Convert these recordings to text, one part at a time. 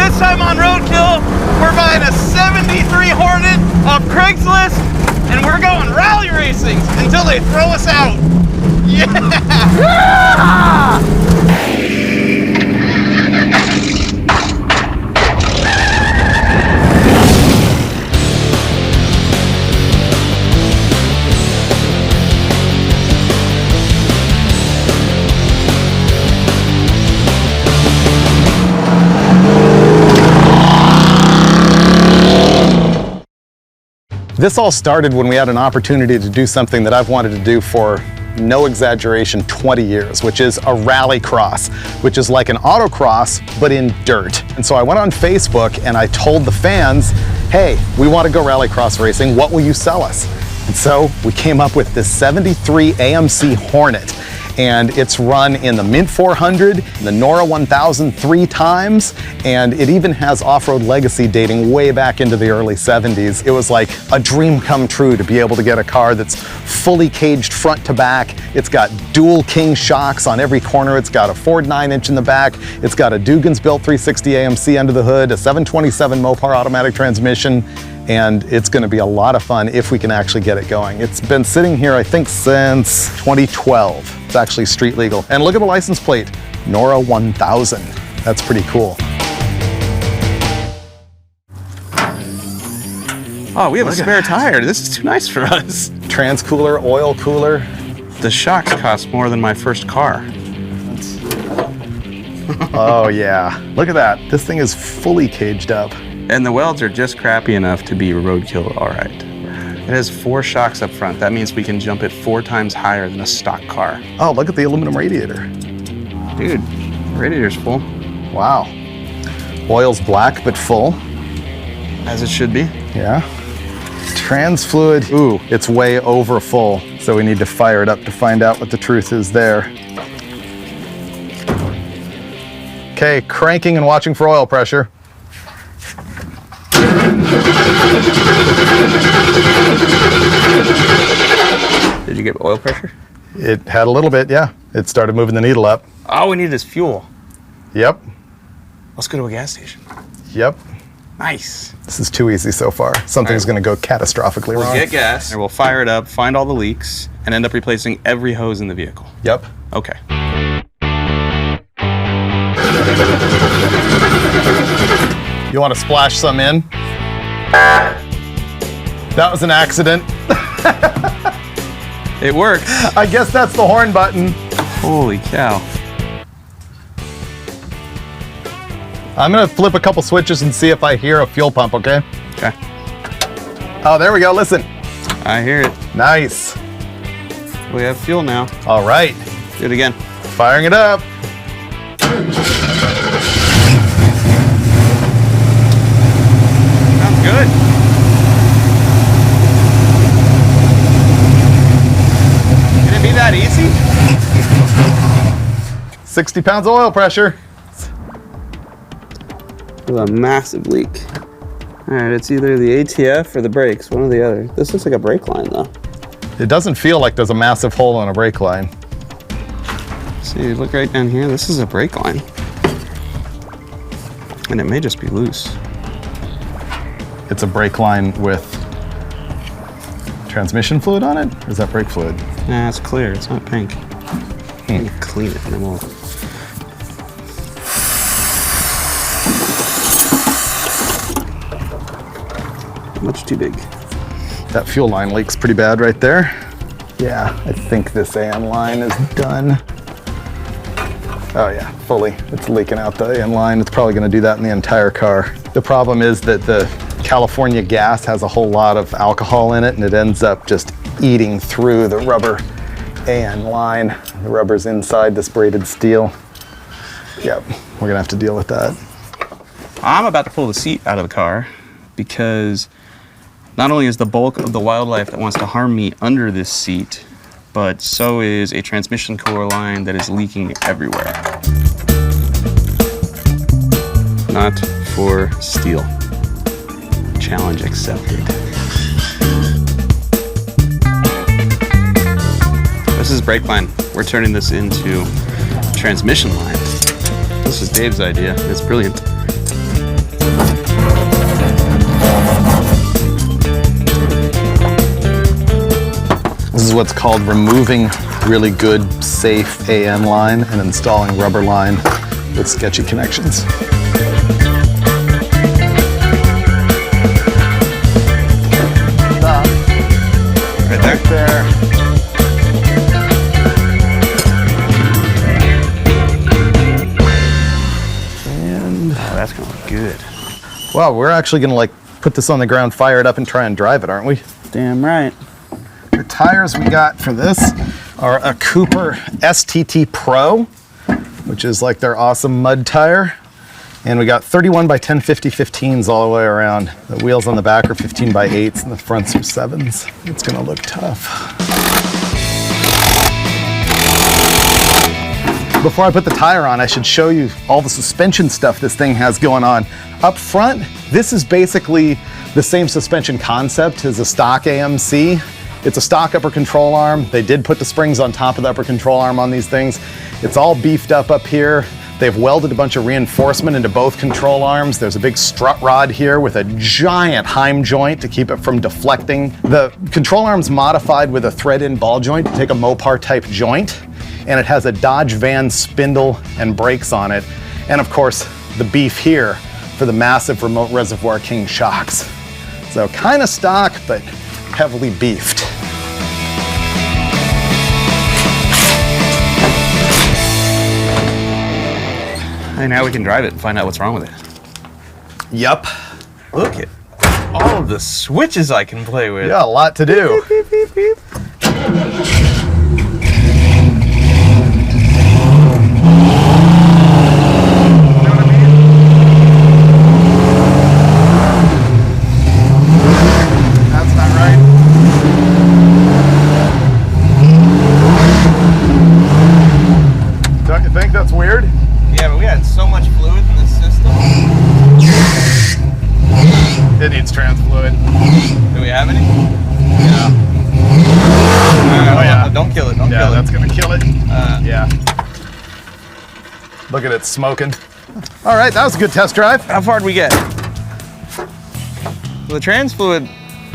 this time on Roadkill, we're buying a 73 Hornet off Craigslist, and we're going rally racing until they throw us out. Yeah! This all started when we had an opportunity to do something that I've wanted to do for, no exaggeration, 20 years, which is a rally cross, which is like an autocross, but in dirt. And so I went on Facebook and I told the fans, hey, we want to go rally cross racing, what will you sell us? And so we came up with this 73 AMC Hornet. And it's run in the Mint 400, the Nora 1000 3 times, and it even has off-road legacy dating way back into the early 70s. It was like a dream come true to be able to get a car that's fully caged front to back. It's got dual King shocks on every corner. It's got a Ford 9-inch in the back. It's got a Dugan's built 360 AMC under the hood, a 727 Mopar automatic transmission, and it's going to be a lot of fun if we can actually get it going. It's been sitting here, I think, since 2012. It's actually street legal. And look at the license plate, Nora 1000. That's pretty cool. Oh, we have a spare tire. This is too nice for us. Trans cooler, oil cooler. The shocks cost more than my first car. Oh yeah, look at that. This thing is fully caged up. And the welds are just crappy enough to be Roadkill all right. It has 4 shocks up front. That means we can jump it 4 times higher than a stock car. Oh, look at the aluminum radiator. Dude, the radiator's full. Wow. Oil's black but full. As it should be. Yeah. Trans fluid, ooh, it's way over full. So we need to fire it up to find out what the truth is there. Okay, cranking and watching for oil pressure. Did you get oil pressure? It had a little bit, yeah. It started moving the needle up. All we need is fuel. Yep. Let's go to a gas station. Yep. Nice. This is too easy so far. Something's going to go catastrophically wrong. We'll get gas, and we'll fire it up, find all the leaks, and end up replacing every hose in the vehicle. Yep. Okay. You want to splash some in? That was an accident. It works. I guess that's the horn button. Holy cow. I'm gonna flip a couple switches and see if I hear a fuel pump, okay? Okay. Oh, there we go, listen. I hear it. Nice. We have fuel now. All right. Do it again. Firing it up. Sounds good. Can it be that easy? 60 pounds of oil pressure. A massive leak. All right, it's either the ATF or the brakes, one or the other. This looks like a brake line though. It doesn't feel like there's a massive hole in a brake line. See, look right down here. This is a brake line. And it may just be loose. It's a brake line with transmission fluid on it? Or is that brake fluid? Nah, it's clear. It's not pink. Let me clean it and then we'll... Much too big. That fuel line leaks pretty bad right there. Yeah, I think this AN line is done. Oh yeah, fully. It's leaking out the AN line. It's probably gonna do that in the entire car. The problem is that the California gas has a whole lot of alcohol in it and it ends up just eating through the rubber AN line. The rubber's inside this braided steel. Yep, we're gonna have to deal with that. I'm about to pull the seat out of the car because not only is the bulk of the wildlife that wants to harm me under this seat, but so is a transmission cooler line that is leaking everywhere. Not for steel. Challenge accepted. This is brake line. We're turning this into transmission line. This is Dave's idea. It's brilliant. is what's called removing really good, safe AN line and installing rubber line with sketchy connections. Right there. And oh, that's gonna look good. wow, we're actually gonna like put this on the ground, fire it up, and try and drive it, aren't we? Damn right. The tires we got for this are a Cooper STT Pro, which is like their awesome mud tire. And we got 31 by 1050 15s all the way around. The wheels on the back are 15 by 8s and the fronts are 7s. It's gonna look tough. Before I put the tire on, I should show you all the suspension stuff this thing has going on. Up front, this is basically the same suspension concept as a stock AMC. It's a stock upper control arm. They did put the springs on top of the upper control arm on these things. It's all beefed up here. They've welded a bunch of reinforcement into both control arms. There's a big strut rod here with a giant Heim joint to keep it from deflecting. The control arm's modified with a thread-in ball joint to take a Mopar type joint. And it has a Dodge Van spindle and brakes on it. And of course, the beef here for the massive remote reservoir king shocks. So kind of stock, but heavily beefed. And now we can drive it and find out what's wrong with it. Yup. Look at all of the switches I can play with. Yeah, a lot to do. Beep, beep, beep, beep. It needs trans fluid. Do we have any? Yeah. Oh yeah. Don't kill it. Don't kill it. Yeah, that's gonna kill it. Yeah. Look at it smoking. All right, that was a good test drive. How far did we get? Well, the trans fluid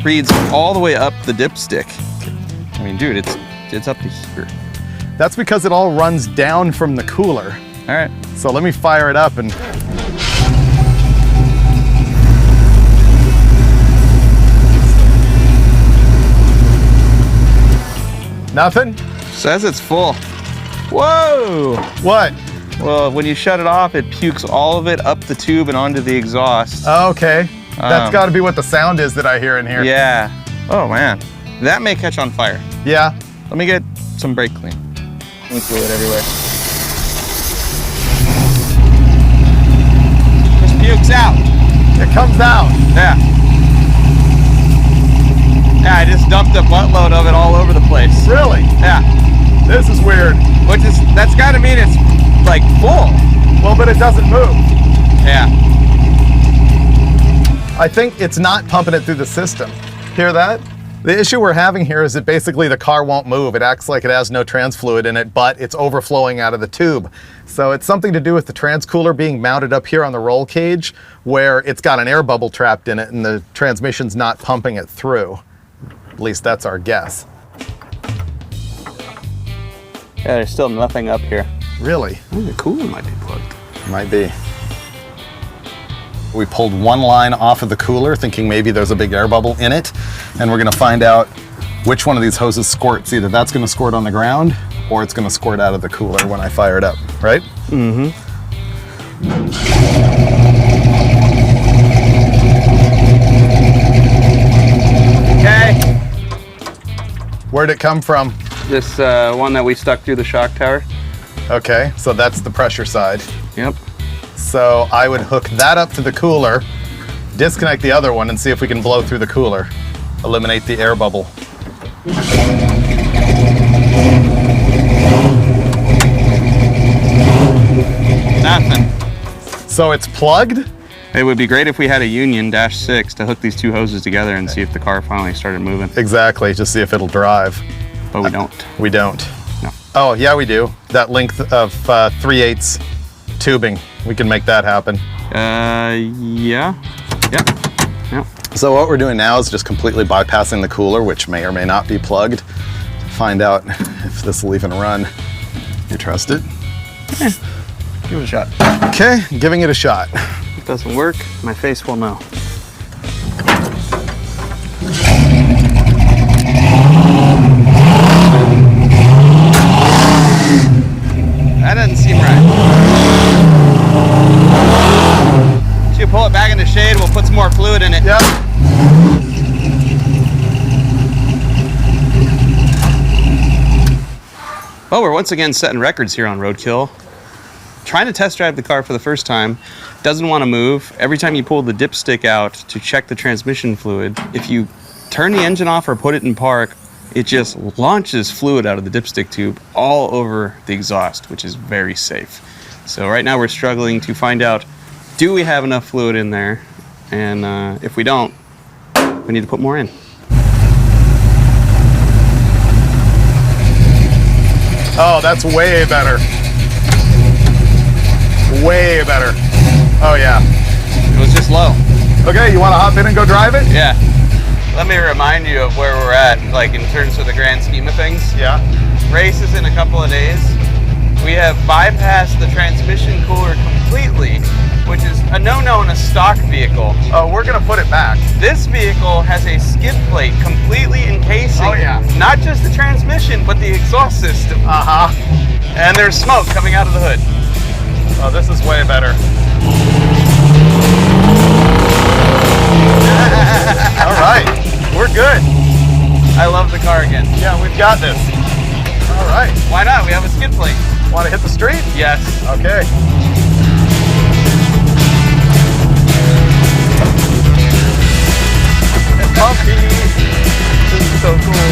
reads all the way up the dipstick. I mean, dude, it's up to here. That's because it all runs down from the cooler. All right. So let me fire it up and. Nothing? Says it's full. Whoa! What? Well, when you shut it off, it pukes all of it up the tube and onto the exhaust. Oh, okay. That's got to be what the sound is that I hear in here. Yeah. Oh, man. That may catch on fire. Yeah. Let me get some brake clean. We fluid everywhere. Just pukes out. It comes out. Yeah. Yeah, I just dumped a buttload of it all over the place. Really? Yeah. This is weird. That's gotta mean it's like full. Well, but it doesn't move. Yeah. I think it's not pumping it through the system. Hear that? The issue we're having here is that basically the car won't move. It acts like it has no trans fluid in it, but it's overflowing out of the tube. So it's something to do with the trans cooler being mounted up here on the roll cage where it's got an air bubble trapped in it and the transmission's not pumping it through. At least that's our guess. Yeah, there's still nothing up here. Really? Ooh, the cooler might be plugged. Might be. We pulled one line off of the cooler thinking maybe there's a big air bubble in it, and we're gonna find out which one of these hoses squirts. Either that's gonna squirt on the ground or it's gonna squirt out of the cooler when I fire it up, right? Mm-hmm. Okay. Where'd it come from? This one that we stuck through the shock tower. Okay, so that's the pressure side. Yep. So I would hook that up to the cooler, disconnect the other one and see if we can blow through the cooler. Eliminate the air bubble. Nothing. So it's plugged? It would be great if we had a Union -6 to hook these two hoses together and see if the car finally started moving. Exactly, just see if it'll drive. But we don't. We don't. No. Oh, yeah, we do. That length of 3/8 tubing, we can make that happen. Yeah. Yep. Yep. So what we're doing now is just completely bypassing the cooler, which may or may not be plugged, to find out if this will even run. You trust it? Yeah, give it a shot. Okay, giving it a shot. If it doesn't work, my face will know. That doesn't seem right. So you pull it back in the shade, we'll put some more fluid in it. Yep. Well, we're once again setting records here on Roadkill. Trying to test drive the car for the first time, doesn't want to move. Every time you pull the dipstick out to check the transmission fluid, if you turn the engine off or put it in park, it just launches fluid out of the dipstick tube all over the exhaust, which is very safe. So right now we're struggling to find out, do we have enough fluid in there? And if we don't, we need to put more in. Oh, that's way better. Way better. Oh yeah. It was just low. Okay, you want to hop in and go drive it? Yeah. Let me remind you of where we're at, like in terms of the grand scheme of things. Yeah. Race is in a couple of days. We have bypassed the transmission cooler completely, which is a no-no in a stock vehicle. Oh, we're gonna put it back. This vehicle has a skid plate completely encasing, Oh, yeah. not just the transmission, but the exhaust system. Uh-huh. And there's smoke coming out of the hood. Oh, this is way better. All right, we're good. I love the car again. Yeah, we've got this. All right. Why not? We have a skid plate. Want to hit the street? Yes. Okay. Puppy. This is so cool.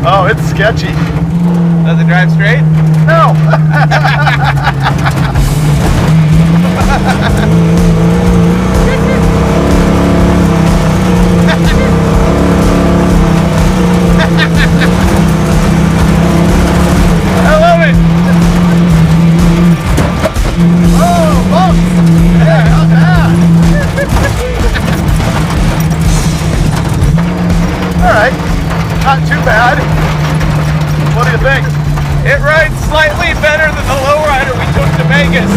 Oh, it's sketchy. Does it drive straight? No. I love it. Oh, bumps. Yeah, not bad. All right, not too bad. What do you think? It rides slightly better than the lowrider we took to Vegas.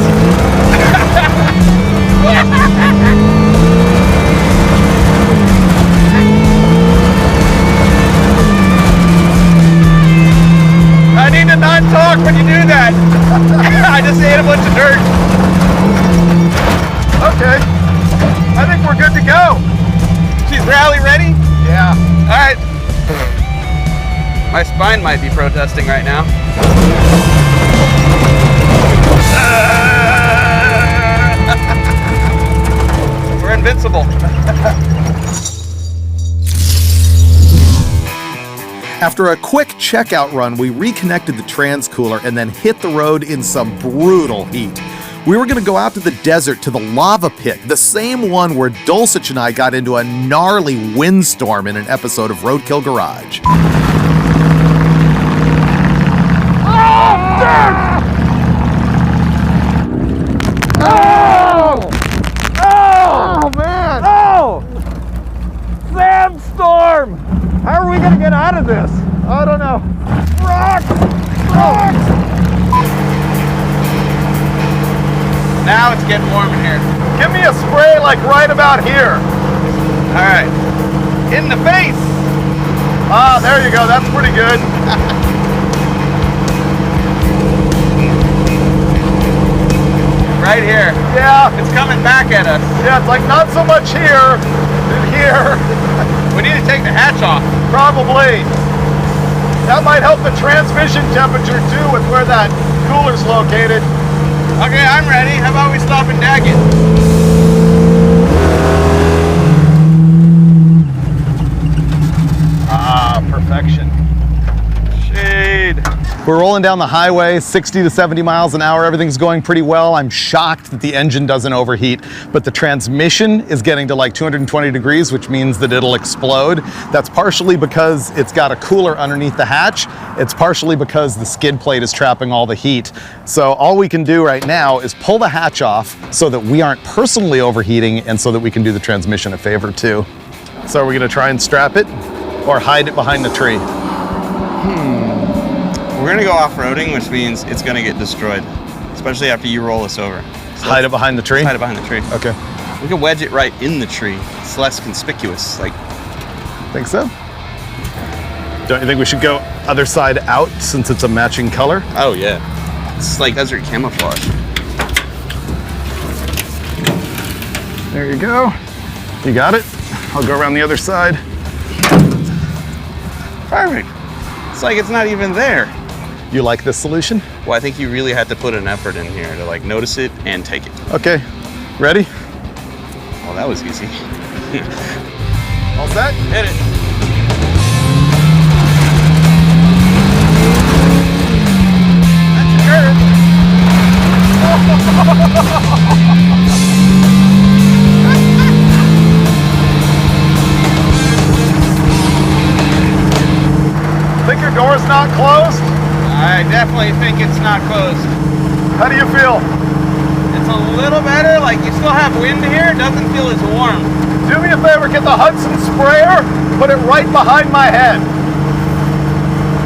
I need to not talk when you do that. I just ate a bunch of dirt. Okay, I think we're good to go. She's rally ready? Yeah. All right. My spine might be protesting right now. We're invincible. After a quick checkout run, we reconnected the trans cooler and then hit the road in some brutal heat. We were going to go out to the desert to the lava pit, the same one where Dulcich and I got into a gnarly windstorm in an episode of Roadkill Garage. Oh, man! Oh! Sandstorm! How are we gonna get out of this? I don't know. Rocks! Rocks! Now it's getting warm in here. Give me a spray like right about here. All right. In the face. Ah, there you go. That's pretty good. Right here. Yeah. It's coming back at us. Yeah, it's like not so much here than here. We need to take the hatch off. Probably. That might help the transmission temperature too with where that cooler's located. Okay, I'm ready. How about we stop and dag it? Ah, perfection. Shade. We're rolling down the highway, 60 to 70 miles an hour. Everything's going pretty well. I'm shocked that the engine doesn't overheat, but the transmission is getting to like 220 degrees, which means that it'll explode. That's partially because it's got a cooler underneath the hatch. It's partially because the skid plate is trapping all the heat. So all we can do right now is pull the hatch off so that we aren't personally overheating and so that we can do the transmission a favor too. So are we gonna try and strap it or hide it behind the tree? We're gonna go off-roading, which means it's gonna get destroyed, especially after you roll us over. So Hide it behind the tree? hide it behind the tree. Okay. We can wedge it right in the tree. It's less conspicuous. Like, Think so? Don't you think we should go other side out since it's a matching color? oh yeah, it's like desert camouflage. There you go. You got it? I'll go around the other side. Perfect. It's like it's not even there. You like this solution? Well, I think you really had to put an effort in here to like notice it and take it. Okay, ready? Well, that was easy. All set? Hit it. Think your door's not closed? I definitely think it's not closed. How do you feel? It's a little better. Like you still have wind here. It doesn't feel as warm. Do me a favor, get the Hudson sprayer, put it right behind my head.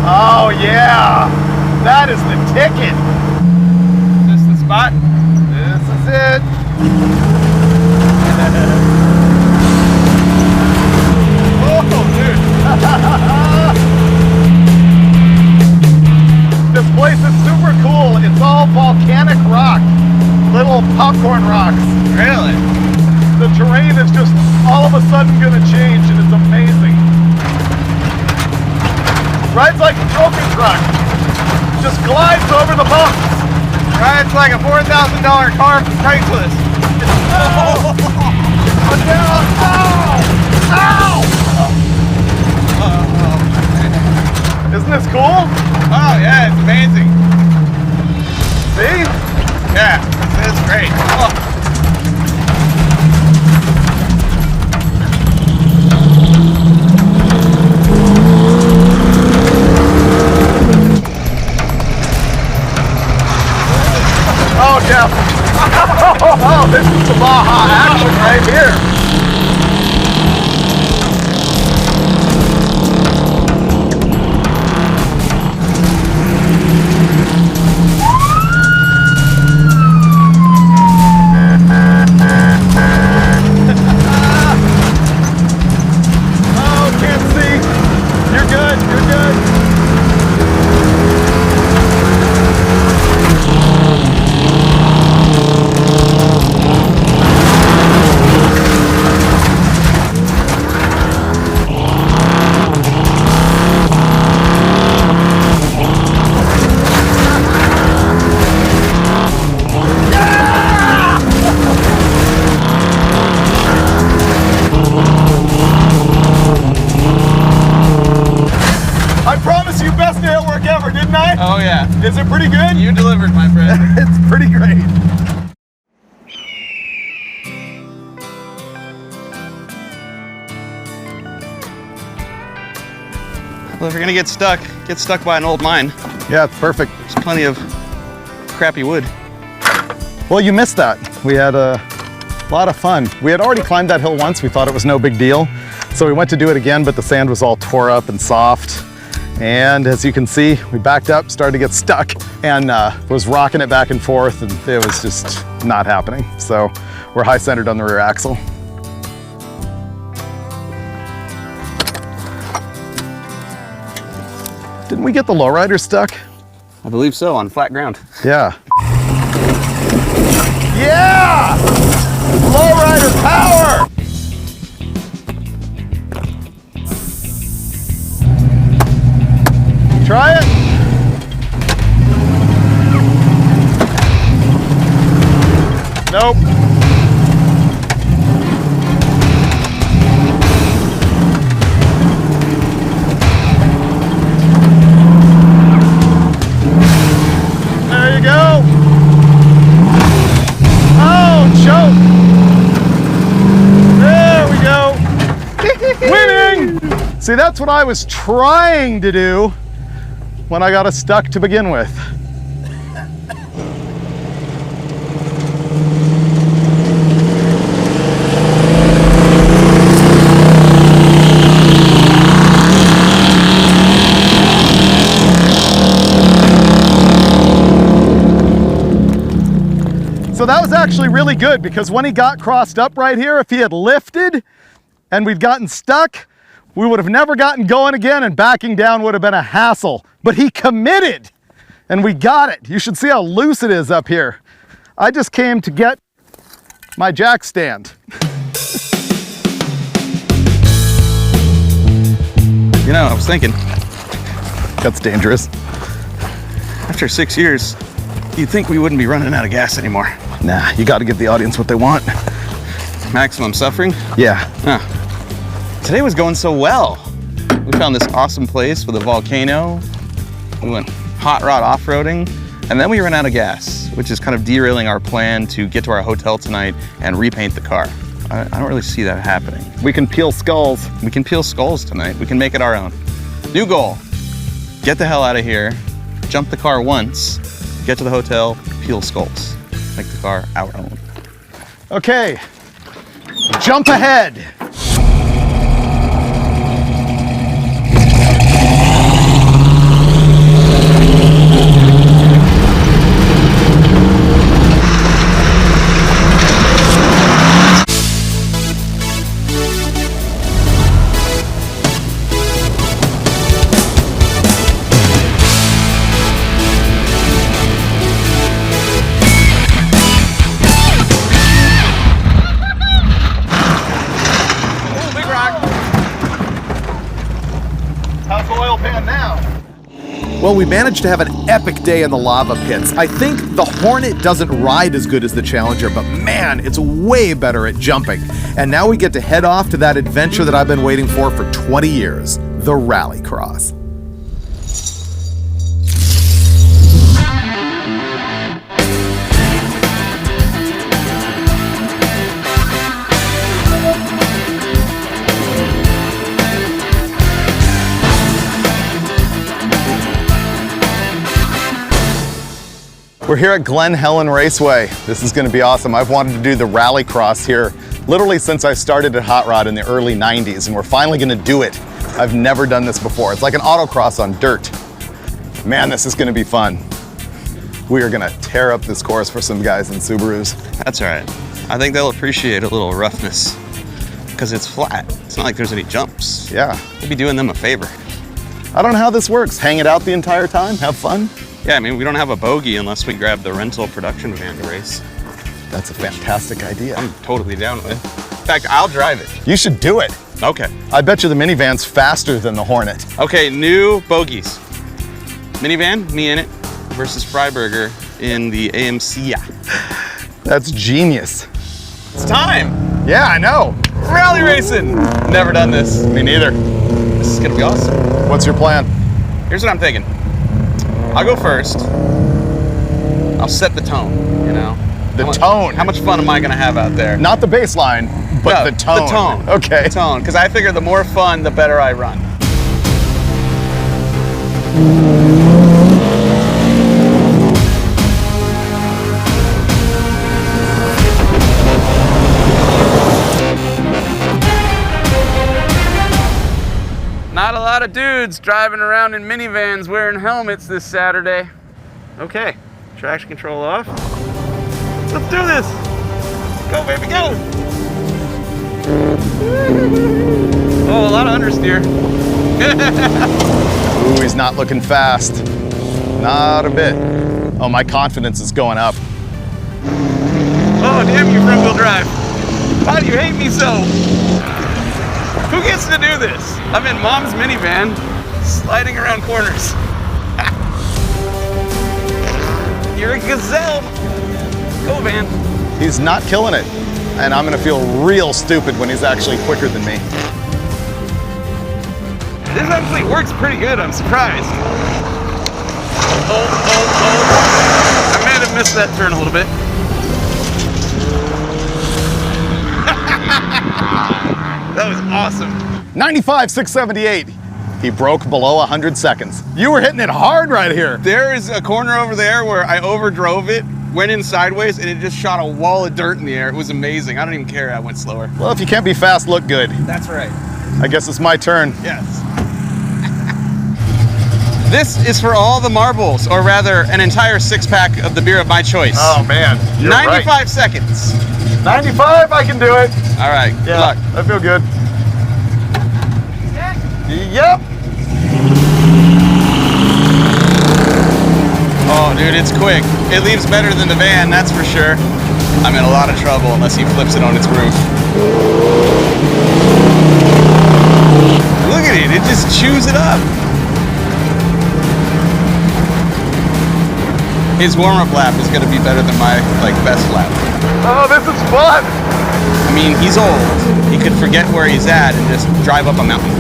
Oh yeah, that is the ticket. Is this the spot? This is it. Oh, dude. This place is super cool. It's all volcanic rock, little popcorn rocks. Really? The terrain is just all of a sudden gonna change and it's amazing. Rides like a trophy truck. Just glides over the bumps. Right, it's like a $4,000 car from Craigslist. Oh, ow! Isn't this cool? Oh yeah, it's amazing. See? Yeah, it's great. Oh. Oh, Jeff. Oh, this is the Baja action right here. Oh, can't see. You're good, you're good. I promise you, best day at work ever, didn't I? Oh yeah, Is it pretty good? you delivered, my friend. It's pretty great. Well, if you're gonna get stuck by an old mine. Yeah, it's perfect. There's plenty of crappy wood. Well, you missed that. We had a lot of fun. We had already climbed that hill once. We thought it was no big deal. So we went to do it again, but the sand was all tore up and soft. And as you can see, we backed up, started to get stuck, and was rocking it back and forth, and it was just not happening. So we're high centered on the rear axle. Didn't we get the lowrider stuck? I believe so, on flat ground. Yeah. Yeah! Lowrider power! Try it. Nope. See, that's what I was trying to do when I got us stuck to begin with. So that was actually really good, because when he got crossed up right here, if he had lifted and we'd gotten stuck, we would have never gotten going again, and backing down would have been a hassle. But he committed and we got it. You should see how loose it is up here. I just came to get my jack stand. You know, I was thinking, That's dangerous. after 6 years, you'd think we wouldn't be running out of gas anymore. Nah, you got to give the audience what they want. Maximum suffering? Yeah. Today was going so well. We found this awesome place with a volcano. We went hot rod off-roading, and then we ran out of gas, which is kind of derailing our plan to get to our hotel tonight and repaint the car. I don't really see that happening. We can peel skulls. We can peel skulls tonight. We can make it our own. New goal, get the hell out of here, jump the car once, get to the hotel, peel skulls. Make the car our own. Okay, jump ahead. How's the oil pan now? Well, we managed to have an epic day in the lava pits. I think the Hornet doesn't ride as good as the Challenger, but man, it's way better at jumping. And now we get to head off to that adventure that I've been waiting for 20 years, the Rallycross. We're here at Glen Helen Raceway. This is going to be awesome. I've wanted to do the Rallycross here literally since I started at Hot Rod in the early 90s, and we're finally going to do it. I've never done this before. It's like an autocross on dirt. Man, this is going to be fun. We are going to tear up this course for some guys in Subarus. That's all right. I think they'll appreciate a little roughness because it's flat. It's not like there's any jumps. Yeah. We'll be doing them a favor. I don't know how this works. Hang it out the entire time? Have fun? Yeah, I mean, we don't have a bogey unless we grab the rental production van to race. That's a fantastic idea. I'm totally down with it. In fact, I'll drive it. You should do it. Okay. I bet you the minivan's faster than the Hornet. Okay, new bogeys. Minivan, me in it, versus Freiberger in the AMC. That's genius. It's time. Yeah, I know. Rally racing. Never done this. Me neither. This is gonna be awesome. What's your plan? Here's what I'm thinking. I'll go first. I'll set the tone, you know? The tone? How much fun am I gonna have out there? Not the baseline, but No, the tone. The tone. Okay. The tone, because I figure the more fun, the better I run. Not a lot of dudes driving around in minivans wearing helmets this Saturday. Okay, traction control off. Let's do this. Go, baby, go. Oh, a lot of understeer. Ooh, he's not looking fast. Not a bit. Oh, my confidence is going up. Oh, damn you, front-wheel drive. Why do you hate me so? Who gets to do this? I'm in mom's minivan, sliding around corners. You're a gazelle. Go, van. He's not killing it. And I'm gonna feel real stupid when he's actually quicker than me. This actually works pretty good, I'm surprised. Oh. I might have missed that turn a little bit. That was awesome. 95, 678. He broke below 100 seconds. You were hitting it hard right here. There is a corner over there where I overdrove it, went in sideways, and it just shot a wall of dirt in the air. It was amazing. I don't even care I went slower. Well, if you can't be fast, look good. That's right. I guess it's my turn. Yes. This is for all the marbles, or rather, an entire six-pack of the beer of my choice. Oh man, you're 95 right. seconds. 95, I can do it. All right, Yeah, good luck. I feel good. Yep. Oh, dude, it's quick. It leaves better than the van, that's for sure. I'm in a lot of trouble unless he flips it on its roof. Look at it, it just chews it up. His warm-up lap is gonna be better than my, best lap. Oh, this is fun. I mean, he's old. He could forget where he's at and just drive up a mountain.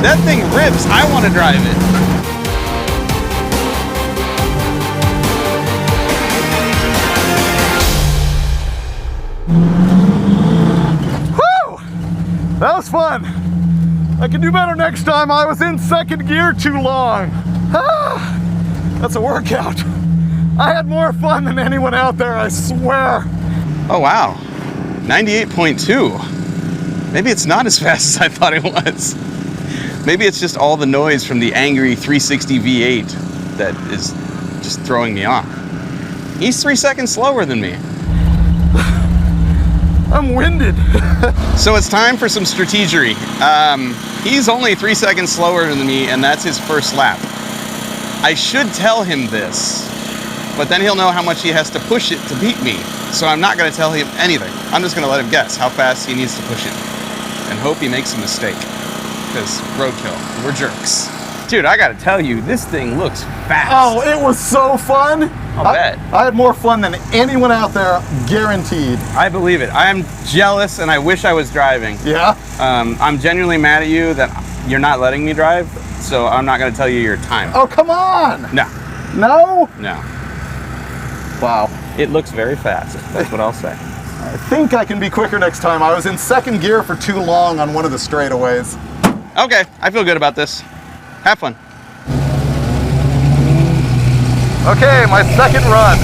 That thing rips. I want to drive it. Whew! That was fun. I can do better next time. I was in second gear too long. Ah, that's a workout. I had more fun than anyone out there, I swear. Oh, wow. 98.2. Maybe it's not as fast as I thought it was. Maybe it's just all the noise from the angry 360 V8 that is just throwing me off. He's 3 seconds slower than me. I'm winded. So it's time for some strategery. He's only 3 seconds slower than me, and that's his first lap. I should tell him this, but then he'll know how much he has to push it to beat me. So I'm not gonna tell him anything. I'm just gonna let him guess how fast he needs to push it and hope he makes a mistake. Because roadkill, we're jerks. Dude, I gotta tell you, this thing looks fast. Oh, it was so fun. I'll bet. I had more fun than anyone out there, guaranteed. I believe it. I am jealous and I wish I was driving. Yeah? I'm genuinely mad at you that you're not letting me drive, so I'm not gonna tell you your time. Oh, come on. No, No? no. Wow. It looks very fast, that's what I'll say. I think I can be quicker next time. I was in second gear for too long on one of the straightaways. Okay, I feel good about this. Have fun. Okay, my second run.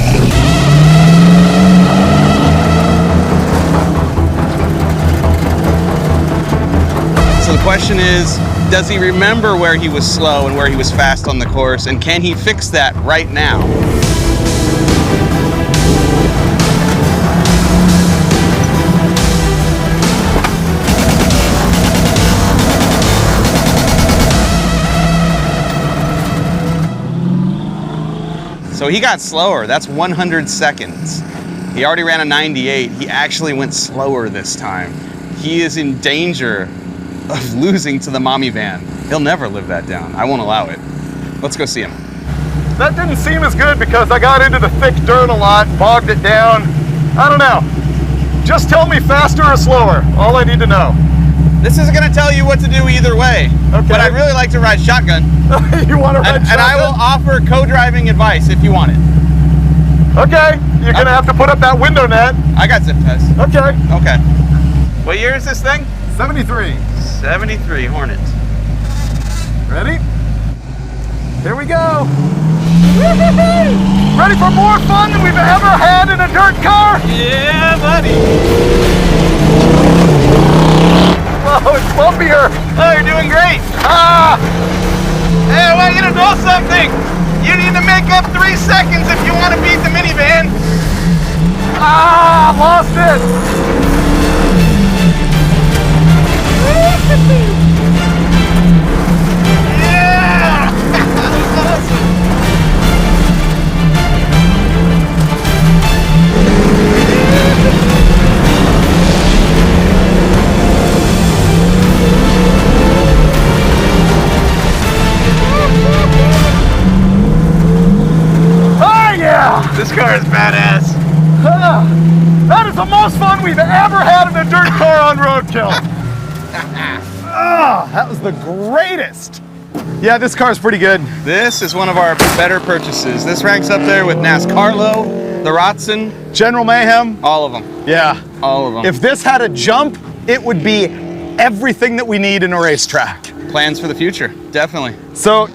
So the question is, does he remember where he was slow and where he was fast on the course, and can he fix that right now? So he got slower. That's 100 seconds. He already ran a 98. He actually went slower this time. He is in danger of losing to the mommy van. He'll never live that down. I won't allow it. Let's go see him. That didn't seem as good because I got into the thick dirt a lot, bogged it down. I don't know. Just tell me faster or slower. All I need to know. This isn't gonna tell you what to do either way. Okay. But I'd really like to ride shotgun. You want to ride And I will offer co-driving advice if you want it. Okay, you're gonna have to put up that window net. I got zip ties. Okay. Okay. What year is this thing? 73. 73 Hornet. Ready? Here we go. Ready for more fun than we've ever had in a dirt car? Yeah, buddy. Oh, it's bumpier. Oh, you're doing great. Ah! Hey, I want you to know something. You need to make up 3 seconds if you want to beat the minivan. Ah! Lost it. Yeah! That was awesome. Oh yeah! This car is badass. Ah, that is the most fun we've ever had in a dirt car on Roadkill. Ah, that was the greatest. Yeah, this car's pretty good. This is one of our better purchases. This ranks up there with NASCARlo, the Rotson, General Mayhem. all of them. Yeah. All of them. If this had a jump, it would be everything that we need in a racetrack. Plans for the future, definitely. So,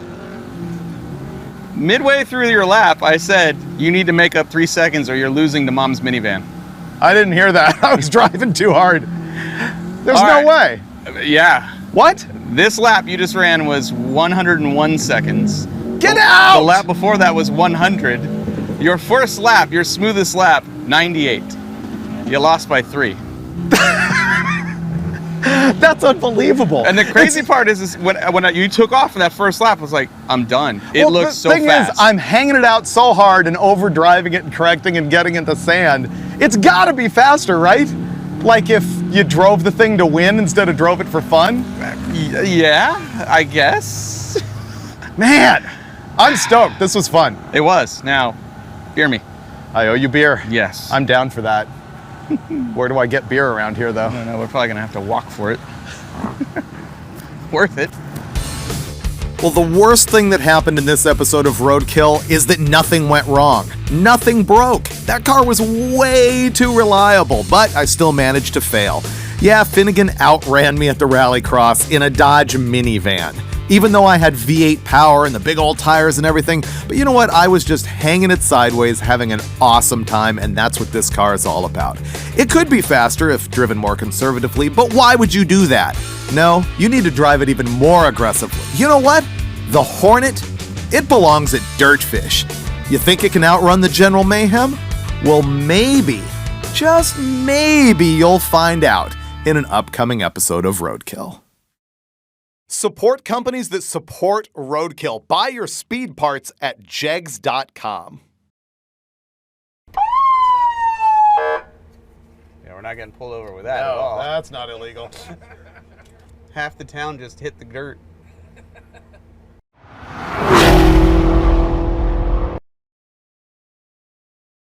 Midway through your lap, I said, you need to make up 3 seconds or you're losing to Mom's minivan. I didn't hear that. I was driving too hard. There's All no way. Yeah. What? This lap you just ran was 101 seconds. Get out! The lap before that was 100. Your first lap, your smoothest lap, 98. You lost by 3. That's unbelievable. And the crazy part is when you took off in that first lap, I was like, I'm done. It looks so fast. The thing is, I'm hanging it out so hard and overdriving it and correcting and getting it to sand. It's gotta be faster, right? Like if you drove the thing to win instead of drove it for fun? Yeah, I guess. Man, I'm stoked. This was fun. It was. Now, hear me. I owe you beer. Yes. I'm down for that. Where do I get beer around here, though? I don't know. We're probably going to have to walk for it. Worth it. Well, the worst thing that happened in this episode of Roadkill is that nothing went wrong. Nothing broke. That car was way too reliable, but I still managed to fail. Yeah, Finnegan outran me at the rallycross in a Dodge minivan, even though I had V8 power and the big old tires and everything. But you know what? I was just hanging it sideways, having an awesome time, and that's what this car is all about. It could be faster if driven more conservatively, but why would you do that? No, you need to drive it even more aggressively. You know what? The Hornet, it belongs at Dirtfish. You think it can outrun the General Mayhem? Well, maybe, just maybe you'll find out in an upcoming episode of Roadkill. Support companies that support Roadkill. Buy your speed parts at jegs.com. Yeah, we're not getting pulled over with that at all. That's not illegal. Half the town just hit the dirt.